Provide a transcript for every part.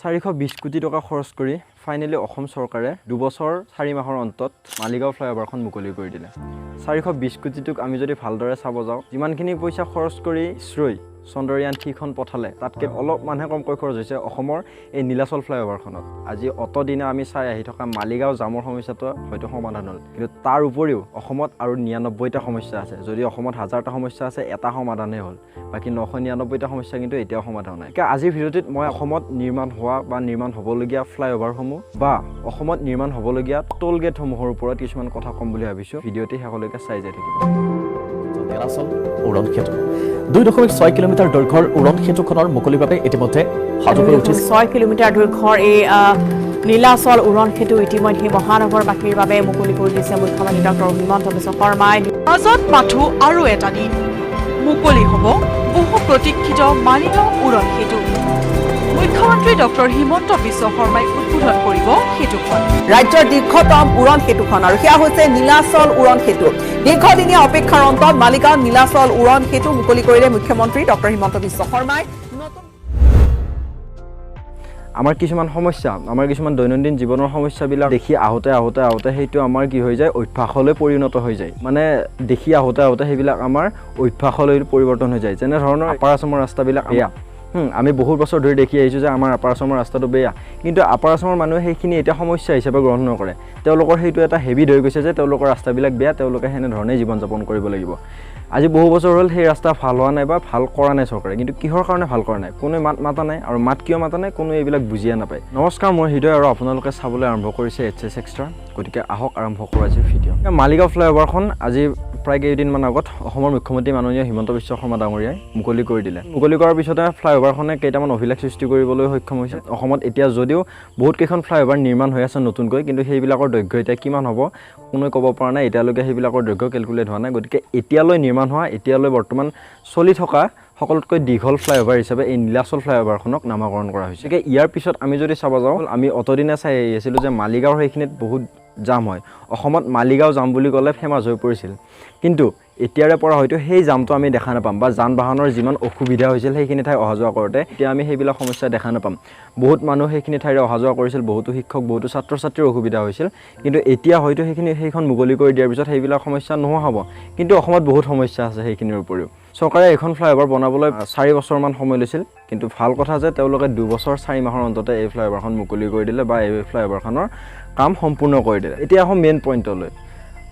420 কোটি টকা খৰচ কৰি ফাইনেলি অসম চৰকাৰে 2 বছৰ 4 মাহৰ অন্তত মালিগাঁও ফ্লাইঅভাৰখন মুকলি কৰি দিলে 420 কোটিটোক আমি যদি ভালদৰে চাব যাওঁ যিমানখিনি পইচা খৰচ কৰি ইছৰোই চন্দ্ৰয়ান 3খন পঠালে তাতকে অলপ মানহে কমকৈ খৰচ হৈছে অসমৰ এই নীলাচল ফ্লাইঅভাৰখনত আজি অত দিনে আমি চাই আহি থকা মালিগাঁও জামৰ সমস্যাটো হয়তো সমাধান হ'ল কিন্তু তাৰ উপৰিও অসমত আৰু 99টা সমস্যা আছে যদি অসমত হাজাৰটা সমস্যা আছে এটা সমাধানহে হ'ল বাকি 999টা সমস্যা কিন্তু এতিয়াও সমাধান নাই আজিৰ ভিডিঅ'টোত মই অসমত নিৰ্মাণ হোৱা বা নিৰ্মাণ হ'বলগীয়া ফ্লাইঅভাৰসমূহ বা অসমত নিৰ্মাণ হ'বলগীয়া টোল গেটসমূহৰ ওপৰত কিছুমান কথা ক'ম বুলি ভাবিছো ভিডিঅ'টি শেষলৈকে চাই যাই থাকিব নীলাচল উৰণ সেতু 2.6 কিলোমিটাৰ দৈৰ্ঘ্যৰ উৰণ সেতুখনৰ মুকলিৰ বাবে ইতিমধ্যে সাজু হৈ উঠিছে 6 কিলোমিটাৰ দৈৰ্ঘ্যৰ এই নীলাচল উৰণ সেতু ইতিমধ্যে মহানগৰবাসীৰ বাবে মুকলি কৰি দিছে মুখ্যমন্ত্ৰী ডক্টৰ হিমন্ত বিশ্ব শৰ্মাই মাজত মাথো আৰু এটা দিন মুকলি হ'ব বহু প্ৰতীক্ষিত মালিগাঁও উৰণ সেতু মুখ্যমন্ত্ৰী ডক্টৰ হিমন্ত বিশ্ব শৰ্মাই উদ্বোধন কৰিব সেতুখন ৰাজ্যৰ দীৰ্ঘতম উৰণ সেতুখন আৰু সেয়া হৈছে নীলাচল উৰণ সেতু দীৰ্ঘদিনীয়া অপেক্ষাৰ অন্তত মালিগাঁও নীলাচল উৰণ সেতু মুকলি কৰিলে মুখ্যমন্ত্ৰী ডক্টৰ হিমন্ত বিশ্ব শৰ্মাই আমাৰ কিছুমান সমস্যা আমাৰ কিছুমান দৈনন্দিন জীৱনৰ সমস্যাবিলাক দেখি আহোতে সেইটো আমাৰ কি হৈ যায় অভ্যাসলৈ পৰিণত হৈ যায় মানে দেখি আহোতে সেইবিলাক আমাৰ অভ্যাসলৈ পৰিৱৰ্তন হৈ যায় যেনে ধৰণৰ আপাৰ আছামৰ ৰাস্তাবিলাক বেয়া আমি বহুত বছৰ ধৰি দেখি আহিছোঁ যে আমাৰ আপাৰ আছামৰ ৰাস্তাটো বেয়া কিন্তু আপাৰ আছামৰ মানুহে সেইখিনি এতিয়া সমস্যা হিচাপে গ্ৰহণ নকৰে তেওঁলোকৰ সেইটো এটা হেবিট হৈ গৈছে যে তেওঁলোকৰ ৰাস্তাবিলাক বেয়া তেওঁলোকে সেনেধৰণে জীৱন যাপন কৰিব লাগিব আজি বহু বছৰ হ'ল সেই ৰাস্তা ভাল হোৱা নাই বা ভাল কৰা নাই চৰকাৰে কিন্তু কিহৰ কাৰণে ভাল কৰা নাই কোনো মাত মাতা নাই আৰু মাত কিয় মাতা নাই কোনো এইবিলাক বুজিয়া নাপায় নমস্কাৰ মই হৃদয় আৰু আপোনালোকে চাবলৈ আৰম্ভ কৰিছে HS এক্সট্ৰা গতিকে আহক আৰম্ভ কৰোঁ আজিৰ ভিডিঅ' মালিগাঁও ফ্লাইঅভাৰখন আজি প্ৰায় কেইদিনমান আগত অসমৰ মুখ্যমন্ত্ৰী মাননীয় হিমন্ত বিশ্ব শৰ্মা ডাঙৰীয়াই মুকলি কৰি দিলে মুকলি কৰাৰ পিছতে ফ্লাইঅভাৰখনে কেইটামান অভিলেখ সৃষ্টি কৰিবলৈ সক্ষম হৈছে অসমত এতিয়া যদিও বহুত কেইখন ফ্লাইঅভাৰ নিৰ্মাণ হৈ আছে নতুনকৈ কিন্তু সেইবিলাকৰ দৈৰ্ঘ্য এতিয়া কিমান হ'ব কোনোৱে ক'ব পৰা নাই এতিয়ালৈকে সেইবিলাকৰ দৈৰ্ঘ্য কেলকুলেট হোৱা নাই গতিকে এতিয়ালৈ নিৰ্মাণ হোৱা এতিয়ালৈ বৰ্তমান চলি থকা সকলোতকৈ দীঘল ফ্লাইঅভাৰ হিচাপে এই নীলাচল ফ্লাইঅভাৰখনক নামাকৰণ কৰা হৈছে ইয়াৰ পিছত আমি যদি চাব যাওঁ আমি অতদিনে চাই আহিছিলোঁ যে মালিগাঁৱৰ সেইখিনিত বহুত জাম হয় অসমত মালিগাঁও জাম বুলি ক'লে ফেমাছ হৈ পৰিছিল কিন্তু এতিয়াৰে পৰা হয়তো সেই জামটো আমি দেখা নাপাম বা যান বাহনৰ যিমান অসুবিধা হৈছিল সেইখিনি ঠাই অহা যোৱা কৰোঁতে এতিয়া আমি সেইবিলাক সমস্যা দেখা নাপাম বহুত মানুহ সেইখিনি ঠাইৰে অহা যোৱা কৰিছিল বহুতো শিক্ষক বহুতো ছাত্ৰ ছাত্ৰীৰ অসুবিধা হৈছিল কিন্তু এতিয়া হয়তো সেইখন মুকলি কৰি দিয়াৰ পিছত সেইবিলাক সমস্যা নোহোৱা হ'ব কিন্তু অসমত বহুত সমস্যা আছে সেইখিনিৰ উপৰিও চৰকাৰে এখন ফ্লাইঅভাৰ বনাবলৈ 4 বছৰমান সময় লৈছিল কিন্তু ভাল কথা যে তেওঁলোকে 2 বছৰ 4 মাহৰ অন্ততে এই ফ্লাইঅভাৰখন মুকলি কৰি দিলে বা এই ফ্লাইঅভাৰখনৰ কাম সম্পূৰ্ণ কৰি দিলে এতিয়া আহোঁ মেইন পইণ্টলৈ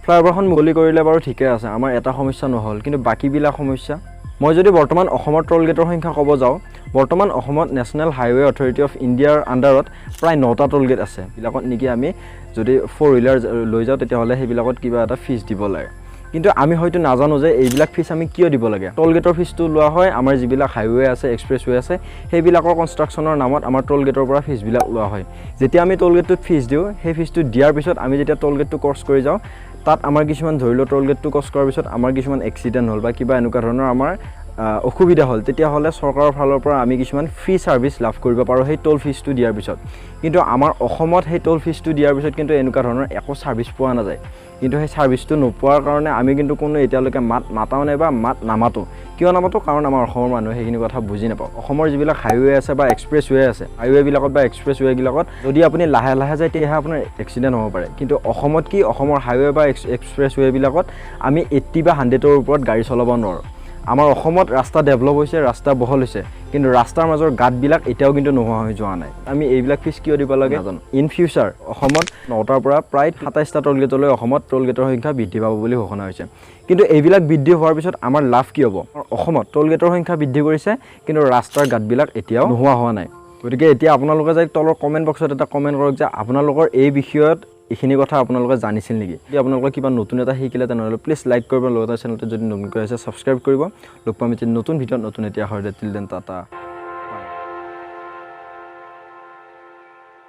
ফ্লাইঅভাৰখন মুকলি কৰিলে বাৰু ঠিকে আছে আমাৰ এটা সমস্যা নহ'ল কিন্তু বাকীবিলাক সমস্যা মই যদি বৰ্তমান অসমৰ টোল গেটৰ সংখ্যা ক'ব যাওঁ বৰ্তমান অসমত নেশ্যনেল হাইৱে অথৰিটি অফ ইণ্ডিয়াৰ আণ্ডাৰত প্ৰায় 9টা টোল গেট আছে এইবিলাকত নেকি আমি যদি 4 হুইলাৰ লৈ যাওঁ তেতিয়াহ'লে সেইবিলাকত কিবা এটা ফিজ দিব লাগে কিন্তু আমি হয়তো নাজানো যে এইবিলাক ফিজ আমি কিয় দিব লাগে টোল গেটৰ ফিজটো লোৱা হয় আমাৰ যিবিলাক হাইৱে আছে এক্সপ্ৰেছৱে আছে সেইবিলাকৰ কনষ্ট্ৰাকশ্যনৰ নামত আমাৰ টোল গেটৰ পৰা ফিজবিলাক লোৱা হয় যেতিয়া আমি টোল গেটটোত ফিজ দিওঁ সেই ফিজটো দিয়াৰ পিছত আমি যেতিয়া টোল গেটটো ক্ৰছ কৰি যাওঁ তাত আমাৰ কিছুমান ধৰি লওক টোল গেটটো ক্ৰছ কৰাৰ পিছত আমাৰ কিছুমান এক্সিডেণ্ট হ'ল বা কিবা এনেকুৱা ধৰণৰ আমাৰ অসুবিধা হ'ল তেতিয়াহ'লে চৰকাৰৰ ফালৰ পৰা আমি কিছুমান ফ্ৰী ছাৰ্ভিচ লাভ কৰিব পাৰোঁ সেই টোল ফিজটো দিয়াৰ পিছত কিন্তু আমাৰ অসমত সেই টোল ফিজটো দিয়াৰ পিছত কিন্তু এনেকুৱা ধৰণৰ একো ছাৰ্ভিচ পোৱা নাযায় কিন্তু সেই ছাৰ্ভিচটো নোপোৱাৰ কাৰণে আমি কিন্তু কোনো এতিয়ালৈকে মাতাও নাই বা নামাতো কিয় নামাতো কাৰণ আমাৰ অসমৰ মানুহে সেইখিনি কথা বুজি নাপাওঁ অসমৰ যিবিলাক হাইৱে আছে বা এক্সপ্ৰেছৱে আছে হাইৱেবিলাকত বা এক্সপ্ৰেছৱেবিলাকত যদি আপুনি লাহে লাহে যায় তেতিয়াহে আপোনাৰ এক্সিডেণ্ট হ'ব পাৰে কিন্তু অসমত কি অসমৰ হাইৱে বা এক্সপ্ৰেছৱেবিলাকত আমি 80 বা 100ৰ ওপৰত গাড়ী চলাব নোৱাৰোঁ আমাৰ অসমত ৰাস্তা ডেভেলপ হৈছে ৰাস্তা বহল হৈছে কিন্তু ৰাস্তাৰ মাজৰ গাঁতবিলাক এতিয়াও কিন্তু নোহোৱা হৈ যোৱা নাই আমি এইবিলাক ফিজ কিয় দিব লাগে নাজানো ইন ফিউচাৰ অসমত 9টাৰ পৰা প্ৰায় 27টা টোল গেটলৈ অসমত টোল গেটৰ সংখ্যা বৃদ্ধি পাব বুলি ঘোষণা হৈছে কিন্তু এইবিলাক বৃদ্ধি হোৱাৰ পিছত আমাৰ লাভ কি হ'ব অসমত টোল গেটৰ সংখ্যা বৃদ্ধি কৰিছে কিন্তু ৰাস্তাৰ গাঁতবিলাক এতিয়াও নোহোৱা হোৱা নাই গতিকে এতিয়া আপোনালোকে যাই তলৰ কমেণ্ট বক্সত এটা কমেণ্ট কৰক যে আপোনালোকৰ এই বিষয়ত এইখিনি কথা আপোনালোকে জানিছিল নেকি যদি আপোনালোকে কিবা নতুন এটা শিকিলে তেনেহ'লে প্লিজ লাইক কৰিব লগতে চেনেলটো যদি নতুনকৈ আছে ছাবস্ক্ৰাইব কৰিব লগ পাম এতিয়া নতুন ভিডিঅ'ত নতুন এতিয়া হয় টিল দেন টাটা